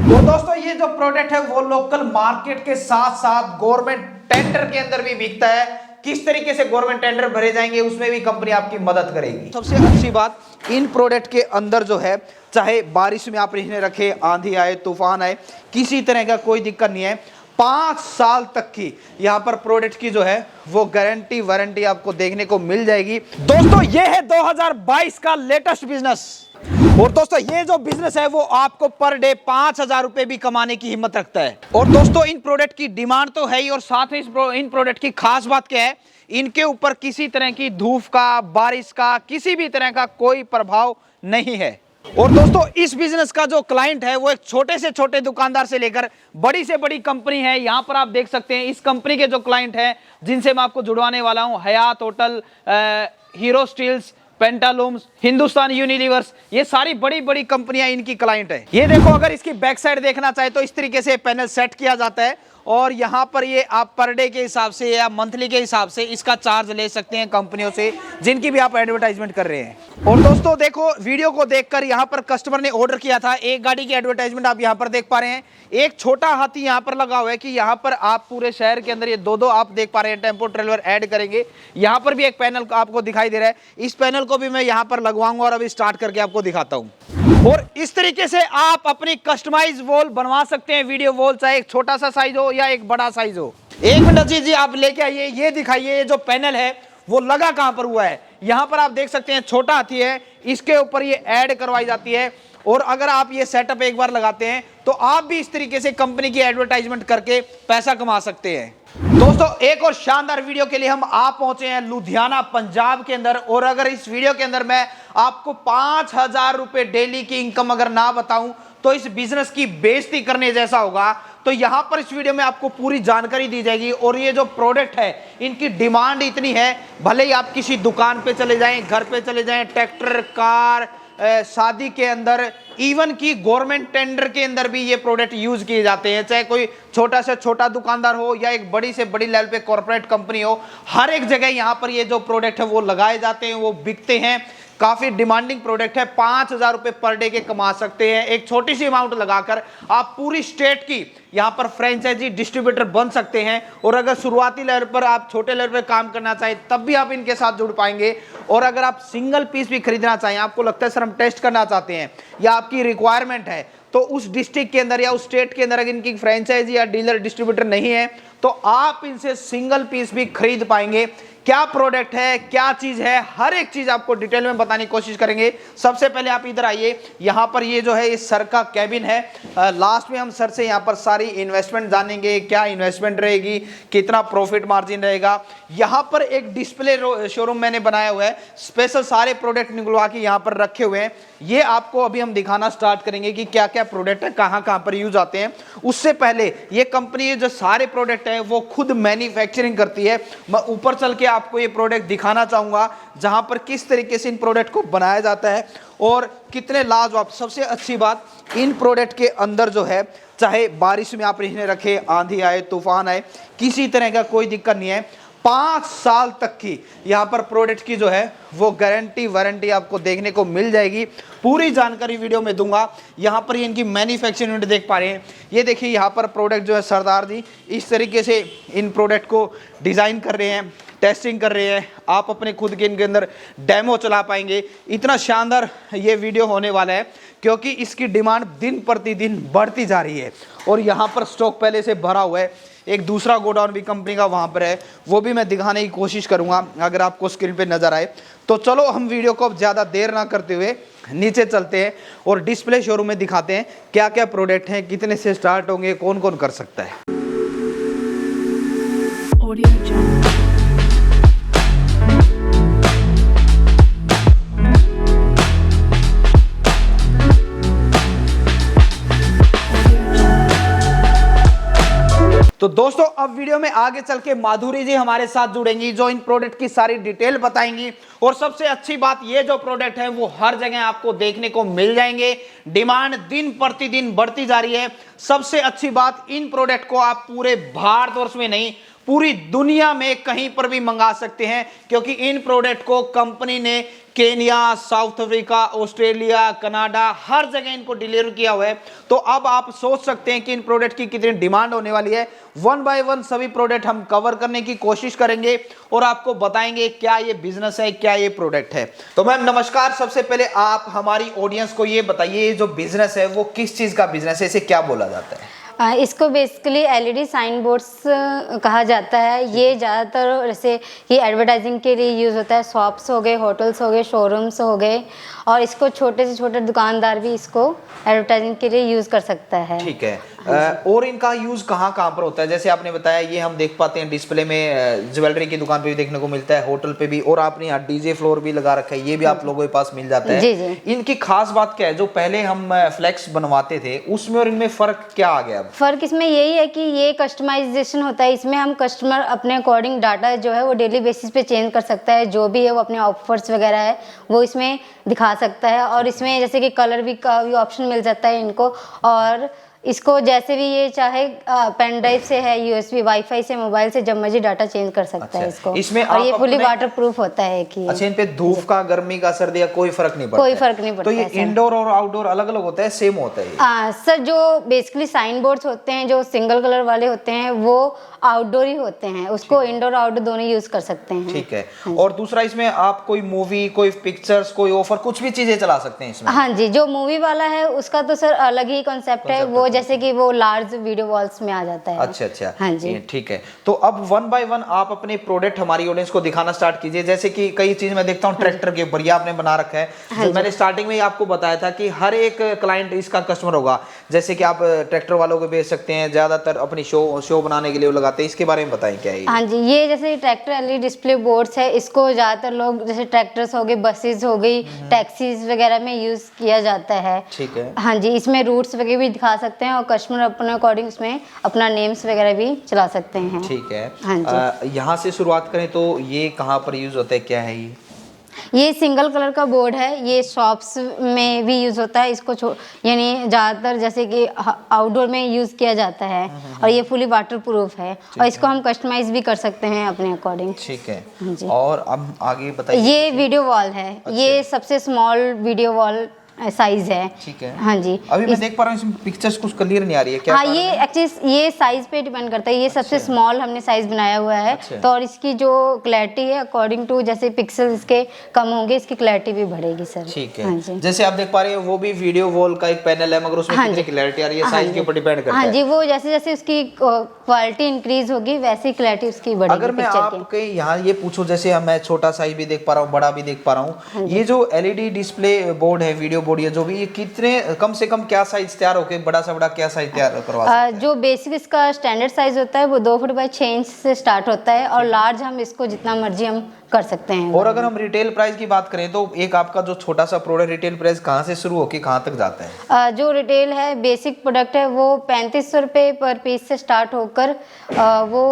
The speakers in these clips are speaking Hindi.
तो दोस्तों ये जो प्रोडक्ट है वो लोकल मार्केट के साथ साथ गवर्नमेंट टेंडर के अंदर भी बिकता है। किस तरीके से गवर्नमेंट टेंडर भरे जाएंगे उसमें भी कंपनी आपकी मदद करेगी। सबसे अच्छी बात इन प्रोडक्ट के अंदर जो है, चाहे बारिश में आप इन्हें रखे, आंधी आए, तूफान आए, किसी तरह का कोई दिक्कत नहीं है। 5 साल तक की यहाँ पर प्रोडक्ट की जो है वो गारंटी वारंटी आपको देखने को मिल जाएगी। दोस्तों ये है 2022 का लेटेस्ट बिजनेस। और दोस्तों ये जो बिजनेस है वो आपको पर डे 5,000 रुपए भी कमाने की हिम्मत रखता है। और दोस्तों इन प्रोडक्ट की डिमांड तो है ही, और साथ ही इन प्रोडक्ट की खास बात क्या है, इनके ऊपर किसी तरह की धूप का, बारिश का, किसी भी तरह का कोई प्रभाव नहीं है। और दोस्तों इस बिजनेस का जो क्लाइंट है वो एक छोटे से छोटे दुकानदार से लेकर बड़ी से बड़ी कंपनी है। यहां पर आप देख सकते हैं इस कंपनी के जो क्लाइंट हैं जिनसे मैं आपको जुड़वाने वाला हूं, Hyatt hotel, Hero steels, Pantaloons, Hindustan Unilevers, ये सारी बड़ी बड़ी कंपनियां इनकी क्लाइंट है। ये देखो, अगर इसकी बैक साइड देखना चाहे तो इस तरीके से पैनल सेट किया जाता है, और यहाँ पर ये आप पर डे के हिसाब से या मंथली के हिसाब से इसका चार्ज ले सकते हैं कंपनियों से जिनकी भी आप एडवर्टाइजमेंट कर रहे हैं। और दोस्तों देखो, वीडियो को देखकर यहाँ पर कस्टमर ने ऑर्डर किया था, एक गाड़ी की एडवर्टाइजमेंट आप यहाँ पर देख पा रहे हैं। एक छोटा हाथी यहाँ पर लगा हुआ है कि यहाँ पर आप पूरे शहर के अंदर ये दो आप देख पा रहे हैं टेम्पो ट्रेवलर ऐड करेंगे। यहाँ पर भी एक पैनल आपको दिखाई दे रहा है, इस पैनल को भी मैं यहाँ पर लगवाऊंगा और अभी स्टार्ट करके आपको दिखाता हूँ। और इस तरीके से आप अपनी कस्टमाइज वॉल बनवा सकते हैं, वीडियो वॉल, चाहे एक छोटा सा साइज हो या एक बड़ा साइज हो। एक मिनट जी आप लेके आइए, ये दिखाइए ये जो पैनल है वो लगा कहां पर हुआ है। यहां पर आप देख सकते हैं छोटा हाथी है, इसके ऊपर ये ऐड करवाई जाती है। और अगर आप ये सेटअप एक बार लगाते हैं तो आप भी इस तरीके से कंपनी की एडवर्टाइजमेंट करके पैसा कमा सकते हैं। दोस्तों एक और शानदार वीडियो के लिए हम आप पहुंचे हैं लुधियाना, पंजाब के अंदर। और अगर इस वीडियो के अंदर मैं आपको 5,000 रुपए डेली की इनकम अगर ना बताऊं तो इस बिजनेस की बेइज्जती करने जैसा होगा। तो यहां पर इस वीडियो में आपको पूरी जानकारी दी जाएगी। और ये जो प्रोडक्ट है इनकी डिमांड इतनी है, भले ही आप किसी दुकान पे चले जाएं, घर पे चले जाएं, ट्रैक्टर, कार, शादी के अंदर, इवन की गवर्नमेंट टेंडर के अंदर भी ये प्रोडक्ट यूज किए जाते हैं। चाहे कोई छोटा से छोटा दुकानदार हो या एक बड़ी से बड़ी लेवल पे कॉर्पोरेट कंपनी हो, हर एक जगह यहाँ पर ये जो प्रोडक्ट है वो लगाए जाते हैं, वो बिकते हैं। काफी डिमांडिंग प्रोडक्ट है, 5,000 रुपए पर डे के कमा सकते हैं। एक छोटी सी अमाउंट लगाकर आप पूरी स्टेट की यहाँ पर फ्रेंचाइजी डिस्ट्रीब्यूटर बन सकते हैं। और अगर शुरुआती लेवल पर आप छोटे लेवल पर काम करना चाहें तब भी आप इनके साथ जुड़ पाएंगे। और अगर आप सिंगल पीस भी खरीदना चाहें, आपको लगता है सर हम टेस्ट करना चाहते हैं या आपकी रिक्वायरमेंट है, तो उस डिस्ट्रिक्ट के अंदर या उस स्टेट के अंदर अगर इनकी फ्रेंचाइजी या डीलर डिस्ट्रीब्यूटर नहीं है तो आप इनसे सिंगल पीस भी खरीद पाएंगे। क्या प्रोडक्ट है, क्या चीज है, हर एक चीज आपको डिटेल में बताने की कोशिश करेंगे। सबसे पहले आप इधर आइए, यहाँ पर ये जो है इस सर का कैबिन है। लास्ट में हम सर से यहाँ पर सारी इन्वेस्टमेंट जानेंगे, क्या इन्वेस्टमेंट रहेगी, कितना प्रॉफिट मार्जिन रहेगा। यहाँ पर एक डिस्प्ले शोरूम मैंने बनाया हुआ है, स्पेशल सारे प्रोडक्ट निकलवा के यहाँ पर रखे हुए हैं। ये आपको अभी हम दिखाना स्टार्ट करेंगे कि क्या क्या प्रोडक्ट है, कहाँ कहाँ पर यूज आते हैं। उससे पहले ये कंपनी जो सारे प्रोडक्ट है वो खुद मैन्युफैक्चरिंग करती है। मैं ऊपर चल के आपको ये प्रोडक्ट दिखाना चाहूंगा जहां पर किस तरीके से इन प्रोडक्ट को बनाया जाता है और कितने लाजवाब। सबसे अच्छी बात, इन प्रोडक्ट के अंदर जो है, चाहे बारिश में आप इन्हें रखे, आंधी आए, तूफान आए, किसी तरह का कोई दिक्कत नहीं है। 5 साल तक की यहाँ पर प्रोडक्ट की जो है वो गारंटी वारंटी आपको देखने को मिल जाएगी। पूरी जानकारी वीडियो में दूंगा। यहाँ पर इनकी मैन्युफैक्चरिंग यूनिट देख पा रहे हैं, ये देखिए यहाँ पर प्रोडक्ट जो है सरदार जी इस तरीके से इन प्रोडक्ट को डिज़ाइन कर रहे हैं, टेस्टिंग कर रहे हैं। आप अपने खुद के इनके अंदर डेमो चला पाएंगे। इतना शानदार ये वीडियो होने वाला है क्योंकि इसकी डिमांड दिन प्रतिदिन बढ़ती जा रही है। और यहाँ पर स्टॉक पहले से भरा हुआ है। एक दूसरा गोडाउन भी कंपनी का वहाँ पर है, वो भी मैं दिखाने की कोशिश करूँगा अगर आपको स्क्रीन पे नज़र आए तो। चलो हम वीडियो को अब ज़्यादा देर ना करते हुए नीचे चलते हैं और डिस्प्ले शोरूम में दिखाते हैं क्या क्या प्रोडक्ट हैं, कितने से स्टार्ट होंगे, कौन कौन कर सकता है। तो दोस्तों अब वीडियो में आगे चल के माधुरी जी हमारे साथ जुड़ेंगी जो इन प्रोडक्ट की सारी डिटेल बताएंगी। और सबसे अच्छी बात, ये जो प्रोडक्ट है वो हर जगह आपको देखने को मिल जाएंगे। डिमांड दिन प्रतिदिन बढ़ती जा रही है। सबसे अच्छी बात, इन प्रोडक्ट को आप पूरे भारतवर्ष में नहीं पूरी दुनिया में कहीं पर भी मंगा सकते हैं, क्योंकि इन प्रोडक्ट को कंपनी ने Kenya, South Africa, Australia, Canada, हर जगह इनको डिलीवर किया हुआ है। तो अब आप सोच सकते हैं कि इन प्रोडक्ट की कितनी डिमांड होने वाली है। वन बाय वन सभी प्रोडक्ट हम कवर करने की कोशिश करेंगे और आपको बताएंगे क्या ये बिजनेस है, क्या ये प्रोडक्ट है। तो मैम नमस्कार, सबसे पहले आप हमारी ऑडियंस को ये बताइए, जो बिजनेस है वो किस चीज का बिजनेस है, इसे क्या बोला जाता है? इसको बेसिकली एलईडी साइन बोर्ड्स कहा जाता है। ये ज़्यादातर जैसे ये एडवर्टाइजिंग के लिए यूज़ होता है। शॉप्स हो गए, होटल्स हो गए, शोरूम्स हो गए, और इसको छोटे से छोटे दुकानदार भी इसको एडवर्टाइजिंग के लिए यूज़ कर सकता है। ठीक है। और इनका यूज कहाँ कहाँ पर होता है? जैसे आपने बताया ये हम देख पाते हैं डिस्प्ले में, ज्वेलरी की दुकान पे भी देखने को मिलता है, होटल पे भी, और आपने यहाँ डीजे फ्लोर भी लगा रखा है, ये भी आप लोगों के पास मिल जाता है। जी जी। इनकी खास बात क्या है? जो पहले हम फ्लेक्स बनवाते थे उसमें और इनमें फर्क क्या आ गया? फ़र्क इसमें यही है कि ये कस्टमाइजेशन होता है। इसमें हम कस्टमर अपने अकॉर्डिंग डाटा जो है वो डेली बेसिस पे चेंज कर सकता है। जो भी है वो अपने ऑफर्स वगैरह है वो इसमें दिखा सकता है, और इसमें जैसे कि कलर भी का भी ऑप्शन मिल जाता है इनको। और इसको जैसे भी ये चाहे पेन ड्राइव से है, यूएसबी, वाईफाई से, मोबाइल से जब मर्जी डाटा चेंज कर सकता है इसको। इसमें और ये फुली वाटर प्रूफ होता है कि अच्छा, इन पे धूप का, गर्मी का, सर्दी का कोई फर्क नहीं पड़ता? कोई फर्क नहीं पड़ता। तो ये इंडोर और आउटडोर अलग अलग होता है, सेम होता है? सर, जो बेसिकली साइन बोर्ड्स होते हैं जो सिंगल कलर वाले होते हैं वो आउटडोर ही होते हैं। उसको इंडोर आउटडोर दोनों यूज कर सकते हैं। ठीक है। और दूसरा, इसमें आप कोई मूवी, कोई पिक्चर्स, कोई ऑफर, कुछ भी चीजें चला सकते हैं इसमें? हाँ जी, जो मूवी वाला है उसका तो सर अलग ही कॉन्सेप्ट है। वो जैसे कि वो लार्ज वीडियो वॉल्स में आ जाता है। अच्छा अच्छा। हाँ जी। ठीक है। तो अब वन बाय वन आप अपने प्रोडक्ट हमारी ऑडियंस को दिखाना स्टार्ट कीजिए। जैसे कि कई चीज मैं देखता हूँ ट्रैक्टर के ऊपर, ये आपने बना रखा है। हाँ, मैंने स्टार्टिंग में ही आपको बताया था कि हर एक क्लाइंट इसका कस्टमर होगा। जैसे कि आप ट्रैक्टर वालों को बेच सकते हैं, ज्यादातर अपनी शो बनाने के लिए वो लगाते हैं। इसके बारे में बताएं क्या है? हाँ जी, ये जैसे ट्रैक्टर एलईडी डिस्प्ले बोर्ड्स है, इसको ज्यादातर लोग जैसे ट्रैक्टर्स हो गए, बसेस हो गई, टैक्सीज वगैरह में यूज किया जाता है। ठीक है। हाँ जी, इसमें रूट्स वगैरह भी दिखा सकते हैं और कस्टमर अपने अकॉर्डिंग इसमें अपना नेम्स वगैरह भी चला सकते हैं। ठीक है। हाँ जी। यहाँ से शुरुआत करें तो ये कहाँ पर यूज होता है, क्या है ये सिंगल कलर का बोर्ड है। ये शॉप्स में भी यूज़ होता है। इसको यानी ज़्यादातर जैसे कि आउटडोर में यूज़ किया जाता है, और ये फुली वाटर प्रूफ है, और इसको हम कस्टमाइज भी कर सकते हैं अपने अकॉर्डिंग। ठीक है। हाँ जी। और अब आगे बताइए। ये वीडियो वॉल है। ये सबसे स्मॉल वीडियो वॉल साइज है। ठीक है। हाँ जी। अभी मैं देख पा रहा हूँ इसमें पिक्चर्स कुछ क्लियर नहीं आ रही है, क्या? हाँ, ये एक्चुअली ये साइज पे डिपेंड करता है। ये सबसे स्मॉल हमने साइज बनाया हुआ है। तो और इसकी जो क्लैरिटी है अकॉर्डिंग टू जैसे पिक्सल इसके कम होंगे, इसकी क्लैरिटी भी बढ़ेगी सर। ठीक है। हाँ जी। जैसे आप देख पा रहे हैं वो भी वीडियो वॉल का एक पैनल है, मगर उसमें कितनी क्लैरिटी आ रही है साइज के ऊपर डिपेंड करता है। हाँ जी, वो जैसे जैसे उसकी क्वालिटी इंक्रीज होगी वैसे ही क्लैरिटी उसकी बढ़ेगी। अगर मैं आपके यहाँ ये पूछूं, जैसे मैं छोटा साइज भी देख पा रहा हूँ, बड़ा भी देख पा रहा हूँ, ये जो एलईडी डिस्प्ले बोर्ड है, वीडियो बोर्ड, ये जो भी, ये कितने कम से कम क्या साइज तैयार होके, बड़ा से बड़ा क्या साइज तैयार करवा सकते हैं? जो बेसिक इसका स्टैंडर्ड साइज होता है वो 2 फुट बाई 6 इंच से स्टार्ट होता है, और लार्ज हम इसको जितना मर्जी हम कर सकते हैं। और अगर हम रिटेल प्राइस की बात करें तो एक आपका जो छोटा सा प्रोडक्ट रिटेल प्राइस कहाँ से शुरू होकर कहाँ तक जाता है? जो रिटेल है, बेसिक प्रोडक्ट है, वो 3500 रुपये पर पीस से स्टार्ट होकर वो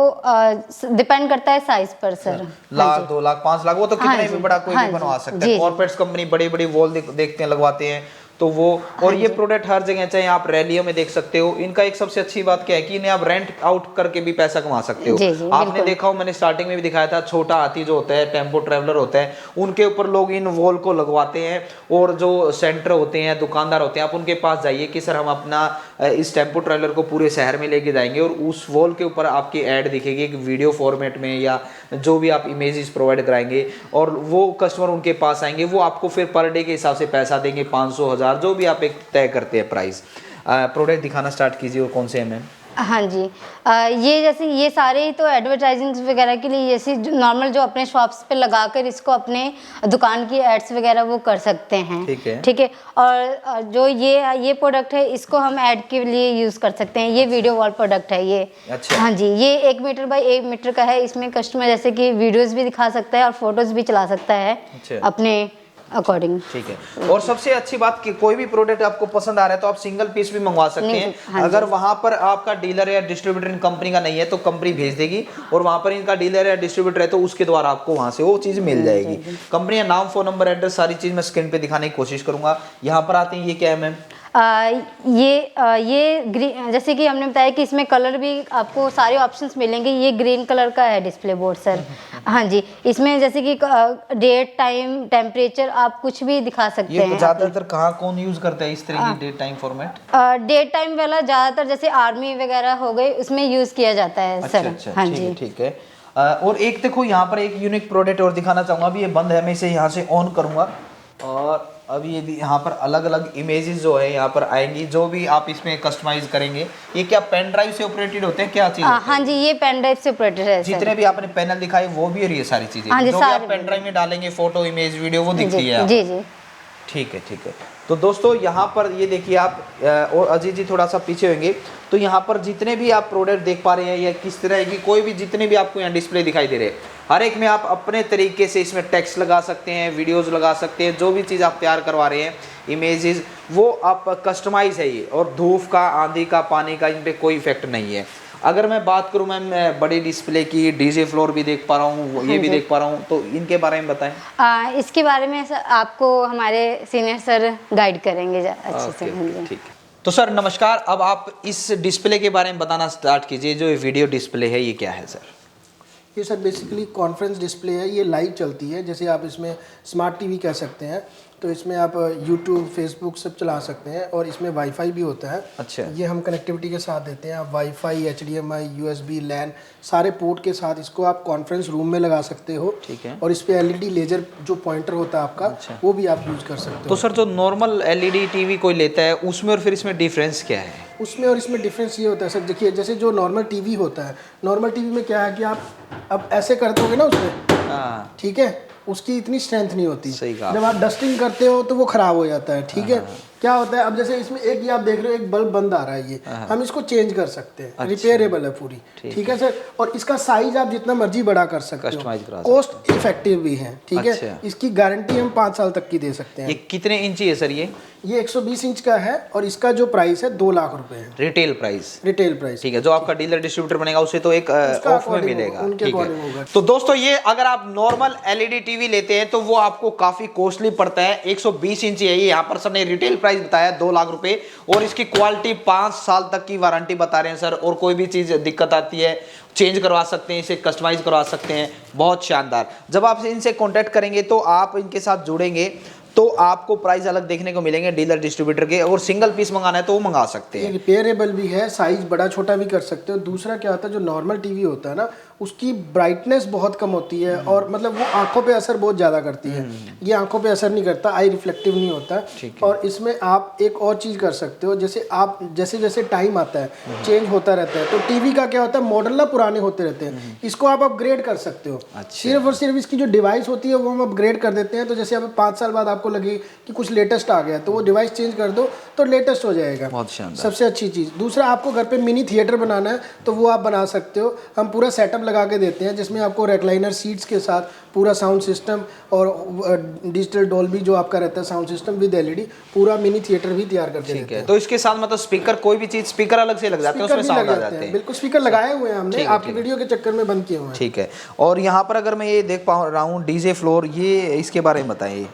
डिपेंड करता है साइज पर सर। लाख, 2 लाख, 5 लाख, वो तो कितने भी बड़ा कोई भी बनवा सकता है। कॉर्पोरेट्स कंपनी बड़ी बड़ी वॉल देखते हैं, लगवाते हैं, तो वो। और ये प्रोडक्ट हर जगह, चाहे आप रैलियों में देख सकते हो। इनका एक सबसे अच्छी बात क्या है कि इन्हें आप रेंट आउट करके भी पैसा कमा सकते हो। जी, आपने देखा हो, मैंने स्टार्टिंग में भी दिखाया था, छोटा हाथी जो होता है, टेम्पो ट्रेवलर होता है, उनके ऊपर लोग इन वॉल को लगवाते हैं। और जो सेंटर होते हैं, दुकानदार होते हैं, आप उनके पास जाइए कि सर हम अपना इस टेम्पो ट्रेवलर को पूरे शहर में लेके जाएंगे, और उस वॉल के ऊपर आपकी ऐड दिखेगी एक वीडियो फॉर्मेट में, या जो भी आप इमेजेस प्रोवाइड कराएंगे, और वो कस्टमर उनके पास आएंगे, वो आपको फिर पर डे के हिसाब से पैसा देंगे, 500, 1000, जो भी आप एक तय करते हैं प्राइस। प्रोडक्ट दिखाना स्टार्ट कीजिए, और कौन से हैं मैम? हाँ जी, ये जैसे ये सारे ही तो एडवर्टाइजिंग वगैरह के लिए, जैसे नॉर्मल जो अपने शॉप्स पे लगाकर इसको अपने दुकान की एड्स वगैरह वो कर सकते हैं। ठीक है। ठीक है। और जो ये प्रोडक्ट है, इसको हम ऐड के लिए यूज़ कर सकते हैं। ये वीडियो वॉल प्रोडक्ट है ये। अच्छा। हाँ जी, ये 1 मीटर बाई 1 मीटर का है। इसमें कस्टमर जैसे कि वीडियोज़ भी दिखा सकता है और फोटोज़ भी चला सकता है अपने अकॉर्डिंग। ठीक है। और सबसे अच्छी बात कि कोई भी प्रोडक्ट आपको पसंद आ रहा है तो आप सिंगल पीस भी मंगवा सकते हैं। हाँ, अगर वहां पर आपका डीलर या डिस्ट्रीब्यूटर इन कंपनी का नहीं है तो कंपनी भेज देगी, और वहां पर इनका डीलर या डिस्ट्रीब्यूटर है तो उसके द्वारा आपको वहां से वो चीज मिल जाएगी। कंपनी का नाम, फोन नंबर, एड्रेस, सारी चीज मैं स्क्रीन पे दिखाने की कोशिश करूंगा। यहाँ पर आते हैं, ये क्या है मैम? ये जैसे कि हमने बताया कि इसमें कलर भी आपको सारे ऑप्शंस मिलेंगे। ये ग्रीन कलर का है डिस्प्ले बोर्ड सर। हाँ जी, इसमें जैसे कि डेट, टाइम, टेम्परेचर आप कुछ भी दिखा सकते हैं। ये ज्यादातर कहाँ कौन यूज करता है इस तरह की date time format? Date time वाला ज्यादातर जैसे आर्मी वगैरह हो गए उसमें यूज किया जाता है सर। अच्छा, हाँ ठीक जी, है, ठीक है। और एक देखो यहाँ पर एक यूनिक प्रोडक्ट और दिखाना चाहूंगा। अभी ये बंद है, मैं इसे यहाँ से ऑन करूंगा और अभी ये यहाँ पर अलग अलग इमेजेस जो है यहाँ पर आएंगी, जो भी आप इसमें कस्टमाइज करेंगे। ये क्या पेन ड्राइव से ऑपरेटेड होते हैं, क्या चीज? हाँ जी, ये पेन ड्राइव से ऑपरेटेड है सर। जितने भी आपने पैनल दिखाए वो भी, और ये सारी चीजें हाँ जी, जो भी आप सारे पेन ड्राइव में डालेंगे, फोटो, इमेज, वीडियो, वो दिखती है। जी जी, ठीक है, ठीक है। तो दोस्तों यहाँ पर ये देखिए आप, और अजीत जी थोड़ा सा पीछे होंगे, तो यहाँ पर जितने भी आप प्रोडक्ट देख पा रहे हैं या किस तरह की कोई भी जितने भी आपको यहाँ डिस्प्ले दिखाई दे रहे हैं, हर एक में आप अपने तरीके से इसमें टेक्स्ट लगा सकते हैं, वीडियोस लगा सकते हैं, जो भी चीज़ आप तैयार करवा रहे हैं, इमेजेस, वो आप कस्टमाइज है ये। और धूप का, आंधी का, पानी का इन पर कोई इफेक्ट नहीं है। अगर मैं बात करूं मैम, मैं बड़ी डिस्प्ले की डीजे फ्लोर भी देख पा रहा हूँ, ये भी देख पा रहा हूँ, तो इनके बारे में बताएं। इसके बारे में आपको हमारे सीनियर सर गाइड करेंगे अच्छे से। ठीक है। तो सर नमस्कार, अब आप इस डिस्प्ले के बारे में बताना स्टार्ट कीजिए। जो ये वीडियो डिस्प्ले है ये क्या है सर? ये सर बेसिकली कॉन्फ्रेंस डिस्प्ले है। ये लाइव चलती है, जैसे आप इसमें स्मार्ट टीवी कह सकते हैं। तो इसमें आप यूट्यूब, फेसबुक सब चला सकते हैं और इसमें वाईफाई भी होता है। अच्छा। ये हम कनेक्टिविटी के साथ देते हैं। आप वाईफाई, HDMI, USB, LAN सारे पोर्ट के साथ इसको आप कॉन्फ्रेंस रूम में लगा सकते हो। ठीक है। और इस पे LED लेजर जो पॉइंटर होता है आपका, अच्छा, वो भी आप यूज कर सकते हो। तो सर जो नॉर्मल LED टीवी कोई लेता है उसमें और फिर इसमें डिफरेंस क्या है? उसमें और इसमें डिफरेंस ये होता है सर, देखिए जैसे जो नॉर्मल टीवी होता है, नॉर्मल टीवी में क्या है कि आप अब ऐसे करते होगे ना उसमें, हाँ, ठीक है, उसकी इतनी स्ट्रेंथ नहीं होती। सही कहा। जब आप डस्टिंग करते हो तो वो खराब हो जाता है, ठीक है। क्या होता है, अब जैसे इसमें एक ये आप देख रहे हो, एक बल्ब बंद आ रहा है, ये हम इसको चेंज कर सकते हैं। अच्छा। रिपेयरेबल है पूरी, ठीक है सर। और इसका साइज आप जितना मर्जी बड़ा कर सकते कस्टमाइज हो, करा कॉस्ट इफेक्टिव भी है, ठीक है। अच्छा। इसकी गारंटी हम 5 साल तक की दे सकते ये हैं। कितने इंची है सर ये? ये 120 इंच का है और इसका जो प्राइस है 2 लाख रुपए है, रिटेल प्राइस। Retail price. ठीक है, जो आपका डीलर डिस्ट्रीब्यूटर बनेगा उसे तो एक ऑफ में according मिलेगा। उनके ठीक according होगा। है। तो दोस्तों ये अगर आप नॉर्मल LED टीवी लेते हैं तो वो आपको काफी कॉस्टली पड़ता है। 120 इंची है ये, यहाँ पर सर ने रिटेल प्राइस बताया 2 लाख रुपए, और इसकी क्वालिटी 5 साल तक की वारंटी बता रहे हैं सर। और कोई भी चीज दिक्कत आती है चेंज करवा सकते हैं, इसे कस्टमाइज करवा सकते हैं। बहुत शानदार। जब आप इनसे कॉन्टैक्ट करेंगे तो आप इनके साथ जुड़ेंगे तो आपको प्राइस अलग देखने को मिलेंगे डीलर डिस्ट्रीब्यूटर के, और सिंगल पीस मंगाना है तो वो मंगा सकते ये हैं। रिपेयरेबल भी है, साइज बड़ा छोटा भी कर सकते हो। दूसरा क्या होता है, जो नॉर्मल टीवी होता है ना, उसकी ब्राइटनेस बहुत कम होती है और मतलब वो आंखों पे असर बहुत ज़्यादा करती है। ये आंखों पे असर नहीं करता, आई रिफ्लेक्टिव नहीं होता। और इसमें आप एक और चीज़ कर सकते हो, जैसे आप जैसे जैसे टाइम आता है चेंज होता रहता है, तो टीवी का क्या होता है, मॉडल ना पुराने होते रहते हैं, इसको आप अपग्रेड कर सकते हो। सिर्फ और सिर्फ इसकी जो डिवाइस होती है वो हम अपग्रेड कर देते हैं। तो जैसे अब 5 साल बाद आपको लगे कि कुछ लेटेस्ट आ गया, तो वो डिवाइस चेंज कर दो तो लेटेस्ट हो जाएगा। बहुत शानदार। सबसे अच्छी चीज़। दूसरा, आपको घर पे मिनी थिएटर बनाना है तो वो आप बना सकते हो। हम पूरा सेटअप लगा के देते हैं, जिसमें आपको रेक्लाइनर सीट्स के साथ पूरा साउंड सिस्टम और डिजिटल डॉल्बी जो आपका रहता है साउंड सिस्टम विद LED, पूरा मिनी थिएटर भी तैयार करके देते हैं। तो इसके साथ मतलब स्पीकर, कोई भी चीज स्पीकर अलग से लग जाते हैं, उसमें साउंड आ जाते हैं। बिल्कुल, स्पीकर लगाए हुए हैं हमने, आपकी वीडियो के चक्कर में बंद किए हुए हैं। ठीक है। और यहाँ पर अगर मैं ये देख पा रहा हूँ डीजे फ्लोर, ये इसके बारे में बताइए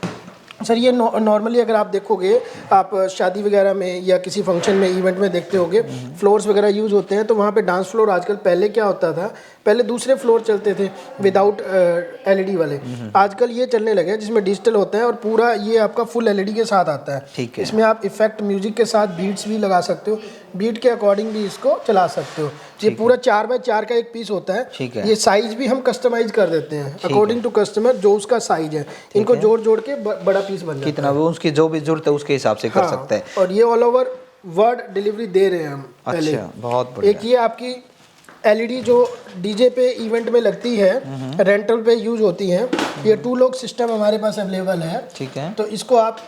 सर। ये नॉर्मली अगर आप देखोगे, आप शादी वगैरह में या किसी फंक्शन में, इवेंट में देखते होगे, फ्लोर्स वगैरह यूज़ होते हैं। तो वहाँ पे डांस फ्लोर आजकल, पहले क्या होता था, पहले दूसरे फ्लोर चलते थे विदाउट LED वाले, आजकल ये चलने लगे हैं जिसमें डिजिटल होता है और पूरा ये आपका फुल LED के साथ आता है। ठीक है। इसमें आप इफेक्ट म्यूजिक के साथ बीट्स भी लगा सकते हो, बीट के अकॉर्डिंग भी इसको चला सकते हो। ये पूरा 4x4 का एक पीस होता है। ठीक है। ये साइज भी हम कस्टमाइज कर देते हैं अकॉर्डिंग टू कस्टमर, जो उसका साइज है। इनको जोड़ जोड़ के बड़ा पीस बन जाता है। कितना वो उसकी जो भी जरूरत है उसके हिसाब से कर सकता है। और ये ऑल ओवर वर्ल्ड डिलीवरी दे रहे हैं हम पहले। अच्छा, बहुत बढ़िया। एक ये आपकी LED जो डीजे पे इवेंट में लगती है, रेंटल पे यूज होती है, ये 2 लॉक सिस्टम हमारे पास अवेलेबल है। ठीक है। तो इसको आप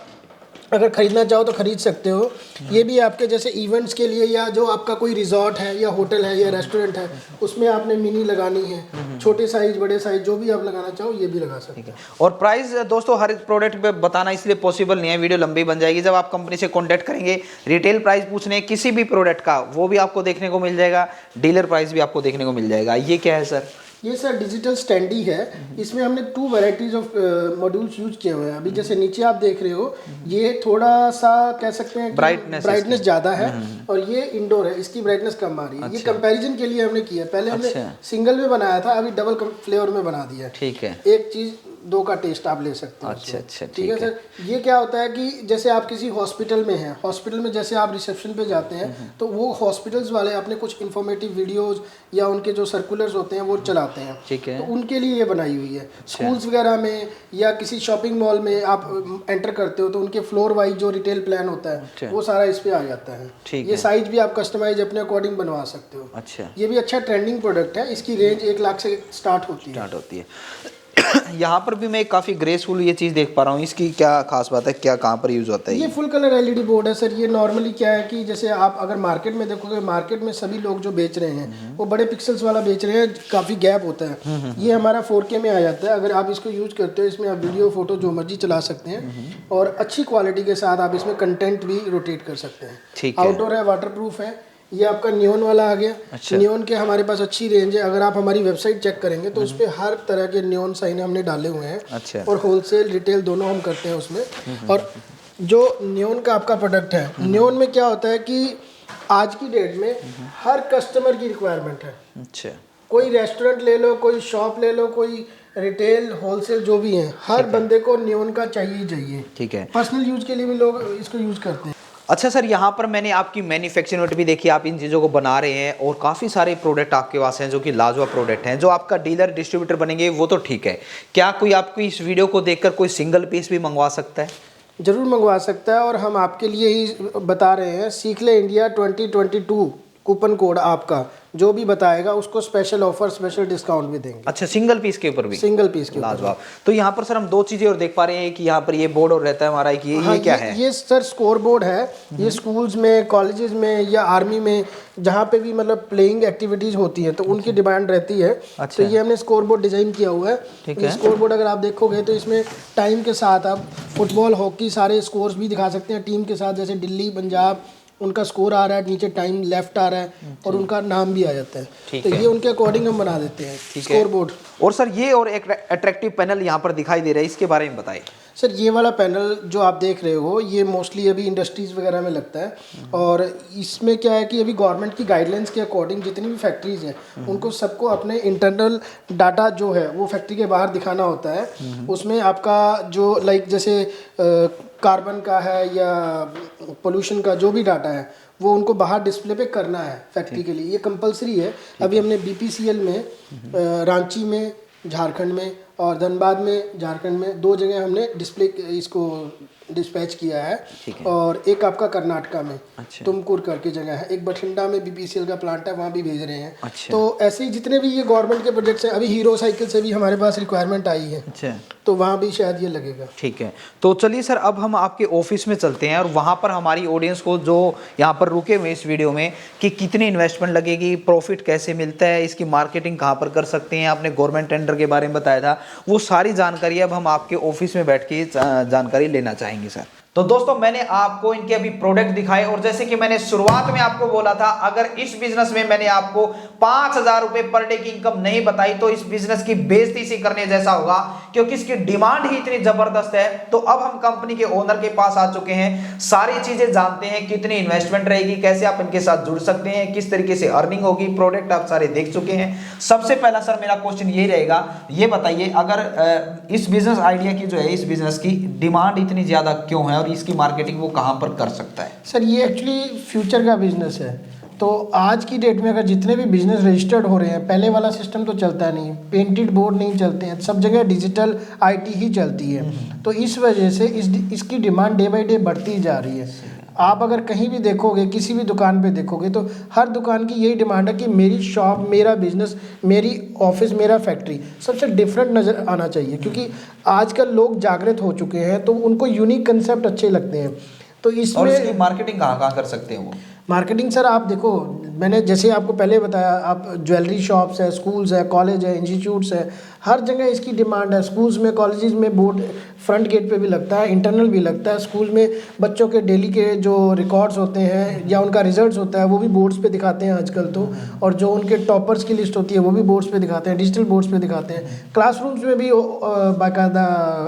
अगर खरीदना चाहो तो खरीद सकते हो। ये भी आपके जैसे इवेंट्स के लिए, या जो आपका कोई रिजॉर्ट है या होटल है या रेस्टोरेंट है, उसमें आपने मिनी लगानी है, छोटे साइज, बड़े साइज, जो भी आप लगाना चाहो ये भी लगा सकते हैं। और प्राइस दोस्तों हर एक प्रोडक्ट पे बताना इसलिए पॉसिबल नहीं है, वीडियो लंबी बन जाएगी। जब आप कंपनी से कांटेक्ट करेंगे, रिटेल प्राइस पूछने किसी भी प्रोडक्ट का, वो भी आपको देखने को मिल जाएगा, डीलर प्राइस भी आपको देखने को मिल जाएगा। ये क्या है सर? ये सर डिजिटल स्टैंडी है। इसमें हमने 2 वैरायटीज ऑफ मॉड्यूल्स यूज किए हुए हैं। अभी जैसे नीचे आप देख रहे हो, ये थोड़ा सा कह सकते हैं ब्राइटनेस ज़्यादा है और ये इंडोर है, इसकी ब्राइटनेस कम आ रही है। ये कंपैरिजन के लिए हमने किया। पहले हमने सिंगल में बनाया था, अभी डबल फ्लेवर में बना दिया। ठीक है, एक चीज़ 2 का टेस्ट आप ले सकते हो। अच्छा, ठीक है सर। ये क्या होता है कि जैसे आप किसी हॉस्पिटल में हैं, हॉस्पिटल में जैसे आप रिसेप्शन पे जाते हैं तो वो हॉस्पिटल्स वाले अपने कुछ इन्फॉर्मेटिव वीडियोस या उनके जो सर्कुलर्स होते हैं वो चलाते हैं। ठीक है, तो उनके लिए ये बनाई हुई है। स्कूल्स वगैरह में या किसी शॉपिंग मॉल में आप एंटर करते हो तो उनके फ्लोर वाइज जो रिटेल प्लान होता है वो सारा इस पे आ जाता है। ये साइज भी आप कस्टमाइज अपने अकॉर्डिंग बनवा सकते हो। अच्छा, ये भी अच्छा ट्रेंडिंग प्रोडक्ट है। इसकी रेंज 1 लाख से स्टार्ट होती है। यहाँ पर भी मैं काफ़ी ग्रेसफुल ये चीज़ देख पा रहा हूँ। इसकी क्या खास बात है, क्या कहाँ पर यूज़ होता है? ये फुल कलर एलईडी बोर्ड है सर। ये नॉर्मली क्या है कि जैसे आप अगर मार्केट में देखोगे, मार्केट में सभी लोग जो बेच रहे हैं वो बड़े पिक्सल्स वाला बेच रहे हैं, काफ़ी गैप होता है। ये हमारा 4K में आ जाता है। अगर आप इसको यूज करते हो, इसमें आप वीडियो फोटो जो मर्जी चला सकते हैं और अच्छी क्वालिटी के साथ आप इसमें कंटेंट भी रोटेट कर सकते हैं। ठीक है, आउटडोर है, वाटरप्रूफ है। ये आपका नियॉन वाला आ गया। अच्छा। नियॉन के हमारे पास अच्छी रेंज है। अगर आप हमारी वेबसाइट चेक करेंगे तो उस पर हर तरह के नियॉन साइन हमने डाले हुए हैं। अच्छा। और होलसेल रिटेल दोनों हम करते हैं उसमें। और जो नियॉन का आपका प्रोडक्ट है, नियॉन में क्या होता है कि आज की डेट में हर कस्टमर की रिक्वायरमेंट है। अच्छा, कोई रेस्टोरेंट ले लो, कोई शॉप ले लो, कोई रिटेल होलसेल जो भी है, हर बंदे को नियॉन का चाहिए। ठीक है, पर्सनल यूज के लिए भी लोग इसको यूज करते हैं। अच्छा सर, यहाँ पर मैंने आपकी मैन्युफैक्चरिंग यूनिट भी देखी। आप इन चीज़ों को बना रहे हैं और काफ़ी सारे प्रोडक्ट आपके पास हैं जो कि लाजवाब प्रोडक्ट हैं। जो आपका डीलर डिस्ट्रीब्यूटर बनेंगे वो तो ठीक है, क्या कोई आपको इस वीडियो को देखकर कोई सिंगल पीस भी मंगवा सकता है? जरूर मंगवा सकता है। और हम आपके लिए ही बता रहे हैं, सीख ले इंडिया 2022 कूपन कोड आपका जो भी बताएगा उसको स्पेशल ऑफर, स्पेशल डिस्काउंट भी देंगे। अच्छा, सिंगल पीस के ऊपर भी? सिंगल पीस के ऊपर। लाजवाब। तो यहाँ पर सर हम 2 चीज़ें और देख पा रहे हैं कि यहाँ पर ये बोर्ड और रहता है हमारा, ये क्या है? ये सर स्कोर बोर्ड है। ये स्कूल्स में, कॉलेजेस में या आर्मी में जहाँ पे भी मतलब प्लेइंग एक्टिविटीज होती है तो उनकी डिमांड रहती है। तो ये हमने स्कोर बोर्ड डिजाइन किया हुआ है। ये स्कोर बोर्ड अगर आप देखोगे तो इसमें टाइम के साथ आप फुटबॉल, हॉकी सारे स्कोर्स भी दिखा सकते हैं टीम के साथ। जैसे दिल्ली, पंजाब, उनका स्कोर आ रहा है, नीचे टाइम लेफ्ट आ रहा है और उनका नाम भी आ जाता है। तो ये उनके अकॉर्डिंग हम बना देते हैं स्कोर बोर्ड। और सर ये और एक अट्रैक्टिव पैनल यहाँ पर दिखाई दे रहा है, इसके बारे में बताइए। सर ये वाला पैनल जो आप देख रहे हो ये मोस्टली अभी इंडस्ट्रीज़ वगैरह में लगता है। और इसमें क्या है कि अभी गवर्नमेंट की गाइडलाइंस के अकॉर्डिंग जितनी भी फैक्ट्रीज़ हैं उनको सबको अपने इंटरनल डाटा जो है वो फैक्ट्री के बाहर दिखाना होता है। उसमें आपका जो लाइक जैसे कार्बन का है या पोल्यूशन का जो भी डाटा है वो उनको बाहर डिस्प्ले पे करना है फैक्ट्री के लिए। ये कंपलसरी है। अभी हमने BPCL में, रांची में झारखंड में और धनबाद में झारखंड में 2 जगह हमने डिस्प्ले इसको डिस्पैच किया है। और एक आपका कर्नाटका में तुमकुर करके जगह है, एक बठिंडा में BPCL का प्लांट है, वहाँ भी भेज रहे हैं। तो ऐसे ही जितने भी ये गवर्नमेंट के प्रोजेक्ट्स हैं, अभी हीरो साइकिल से भी हमारे पास रिक्वायरमेंट आई है। तो वहाँ भी शायद ये लगेगा। ठीक है, तो चलिए सर अब हम आपके ऑफिस में चलते हैं और वहाँ पर हमारी ऑडियंस को जो यहाँ पर रुके हुए इस वीडियो में कि कितनी इन्वेस्टमेंट लगेगी, प्रॉफिट कैसे मिलता है, इसकी मार्केटिंग कहाँ पर कर सकते हैं, आपने गवर्नमेंट टेंडर के बारे में बताया था, वो सारी जानकारी अब हम आपके ऑफिस में बैठ के जानकारी लेना चाहेंगे सर। तो दोस्तों मैंने आपको इनके अभी प्रोडक्ट दिखाए और जैसे कि मैंने शुरुआत में आपको बोला था, अगर इस बिजनेस में मैंने आपको 5,000 रुपए पर डे की इनकम नहीं बताई तो इस बिजनेस की बेइज्जती सी करने जैसा होगा, क्योंकि इसकी डिमांड ही इतनी जबरदस्त है। तो अब हम कंपनी के ओनर के पास आ चुके हैं, सारी चीजें जानते हैं, कितनी इन्वेस्टमेंट रहेगी, कैसे आप इनके साथ जुड़ सकते हैं, किस तरीके से अर्निंग होगी। प्रोडक्ट आप सारे देख चुके हैं। सबसे पहला सर मेरा क्वेश्चन यही रहेगा, ये बताइए अगर इस बिजनेस आइडिया की जो है, इस बिजनेस की डिमांड इतनी ज्यादा क्यों है और इसकी मार्केटिंग वो कहां पर कर सकता है? सर ये एक्चुअली फ्यूचर का बिजनेस है। तो आज की डेट में अगर जितने भी बिजनेस रजिस्टर्ड हो रहे हैं, पहले वाला सिस्टम तो चलता नहीं, पेंटेड बोर्ड नहीं चलते हैं, सब जगह डिजिटल IT ही चलती है। तो इस वजह से इसकी डिमांड डे बाई डे बढ़ती जा रही है। आप अगर कहीं भी देखोगे, किसी भी दुकान पे देखोगे तो हर दुकान की यही डिमांड है कि मेरी शॉप, मेरा बिजनेस, मेरी ऑफिस, मेरा फैक्ट्री सबसे डिफरेंट नज़र आना चाहिए। क्योंकि आजकल लोग जागृत हो चुके हैं तो उनको यूनिक कंसेप्ट अच्छे लगते हैं। तो इसमें और इसकी मार्केटिंग कहाँ कर सकते हैं वो? मार्केटिंग सर आप देखो, मैंने जैसे आपको पहले बताया, आप ज्वेलरी शॉप्स है, स्कूल्स है, कॉलेज है, इंस्टीट्यूट्स है, हर जगह इसकी डिमांड है। स्कूल्स में, कॉलेजेस में बोर्ड फ्रंट गेट पे भी लगता है, इंटरनल भी लगता है। स्कूल में बच्चों के डेली के जो रिकॉर्ड्स होते हैं या उनका रिजल्ट्स होता है वो भी बोर्ड्स पे दिखाते हैं आजकल तो, और जो उनके टॉपर्स की लिस्ट होती है वो भी बोर्ड्स पे दिखाते हैं, डिजिटल बोर्ड्स पे दिखाते हैं। क्लासरूम्स में भी बाकायदा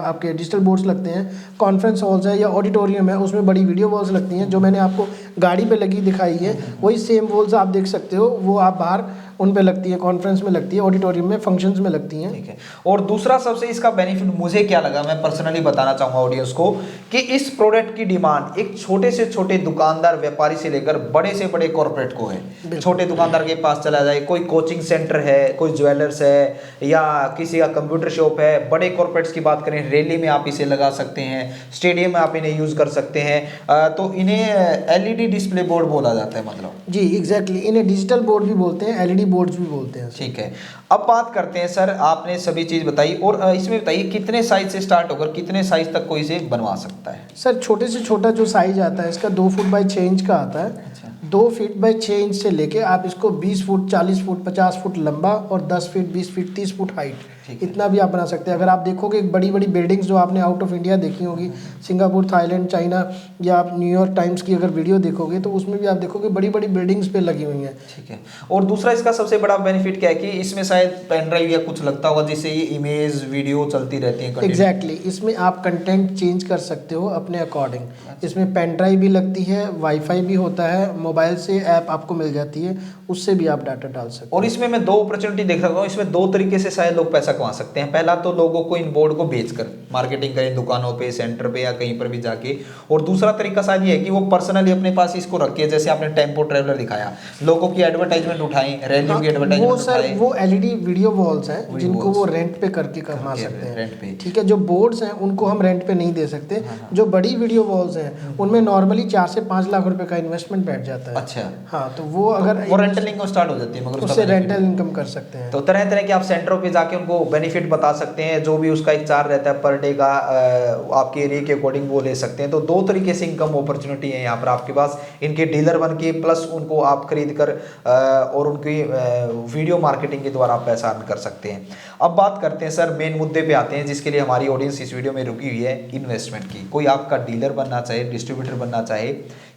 आपके डिजिटल बोर्ड्स लगते हैं। कॉन्फ्रेंस हॉल्स है या ऑडिटोरियम है उसमें बड़ी वीडियो वॉल्स लगती हैं, जो मैंने आपको गाड़ी पे लगी दिखाई है वही सेम वॉल्स आप देख सकते हो, वो आप बाहर उन पे लगती है, कॉन्फ्रेंस में लगती है, ऑडिटोरियम में, फंक्शंस में लगती हैं। ठीक है। और दूसरा सबसे इसका बेनिफिट मुझे क्या लगा, मैं पर्सनली बताना चाहूंगा ऑडियंस को, कि इस प्रोडक्ट की डिमांड एक छोटे से छोटे दुकानदार व्यापारी से लेकर बड़े से बड़े कॉर्पोरेट को है। छोटे दुकानदार के पास चला जाए, कोई कोचिंग सेंटर है, कोई ज्वेलर्स है, या किसी का कंप्यूटर शॉप है, बड़े कॉर्पोरेट्स की बात करें, रैली में आप इसे लगा सकते हैं, स्टेडियम में आप इन्हें यूज कर सकते हैं। तो इन्हें एलईडी डिस्प्ले बोर्ड बोला जाता है, मतलब जी एग्जैक्टली, इन्हें डिजिटल बोर्ड भी बोलते हैं, एलईडी बोर्ड्स भी बोलते हैं। ठीक है। अब बात करते हैं सर, आपने सभी चीज बताई, और इसमें बताइए कितने साइज से स्टार्ट होकर कितने साइज तक कोई इसे बनवा सकता है? सर छोटे से छोटा जो साइज आता है इसका 2 फुट बाई 6 इंच का आता है। अच्छा। 2 फीट बाई 6 इंच से लेके आप इसको 20 फुट, 40 फुट, 50 फुट लंबा और 10 फीट, 20 फीट, 30 फुट हाइट, इतना भी आप बना सकते हैं। अगर आप देखोगे बड़ी बड़ी बिल्डिंग्स जो आपने आउट ऑफ इंडिया देखी होगी, सिंगापुर, थाईलैंड, चाइना, या आप न्यूयॉर्क टाइम्स की अगर वीडियो देखोगे तो उसमें भी आप देखोगे बड़ी बड़ी बिल्डिंग्स पे लगी हुई हैं। ठीक है। और दूसरा इसका सबसे बड़ा बेनिफिट क्या है कि इसमें शायद पेन ड्राइव या कुछ लगता होगा जिससे ये इमेज वीडियो चलती रहती है। एग्जैक्टली, इसमें आप कंटेंट चेंज कर सकते हो अपने अकॉर्डिंग। इसमें पेन ड्राइव भी लगती है, वाईफाई भी होता है, मोबाइल से ऐप आपको मिल जाती है, उससे भी आप डाटा डाल सकते हो। और इसमें मैं 2 अपॉर्चुनिटी देख रहा हूँ, इसमें 2 तरीके से शायद लोग पैसा कमा सकते हैं। पहला तो लोगों को इन बोर्ड को बेचकर मार्केटिंग करें दुकानों पे, सेंटर पे, या कहीं पर भी जाके। और दूसरा तरीका शायद ये है कि वो पर्सनली अपने पास इसको रखे, जैसे आपने टेम्पो ट्रेवलर दिखाया, लोगों की एडवर्टाइजमेंट उठाएं, रैलियों की एडवर्टाइजमेंट वो सर उठाएं। वो एलईडी वीडियो वॉल्स हैं जिनको वो रेंट पे करके कमा सकते हैं, रेंट पे। ठीक है। जो बोर्ड्स हैं उनको हम रेंट पे नहीं दे सकते। जो बड़ी वीडियो वॉल्स हैं उनमें नॉर्मली 4 से 5 लाख रुपए का इन्वेस्टमेंट बैठ जाता है। अच्छा। हाँ, तो वो अगर वो रेंटल इनकम स्टार्ट हो जाती है, मगर उससे रेंटल इनकम कर सकते हैं। तो तरह तरह के आप सेंटरों पे जाके उनको बेनिफिट बता सकते हैं, जो भी उसका एक चार्ज रहता है पर डे का, आपके एरिया के अकॉर्डिंग वो ले सकते हैं। तो 2 तरीके से इनकम अपॉर्चुनिटी है यहाँ पर आपके पास, इनके डीलर बन के, प्लस उनको आप खरीद कर और उनकी वीडियो मार्केटिंग के द्वारा आप पैसा अर्न कर सकते हैं। अब बात करते हैं सर, मेन मुद्दे पे आते हैं जिसके लिए हमारी ऑडियंस इस वीडियो में रुकी हुई है, इन्वेस्टमेंट की। कोई आपका डीलर बनना चाहे, डिस्ट्रीब्यूटर बनना चाहे,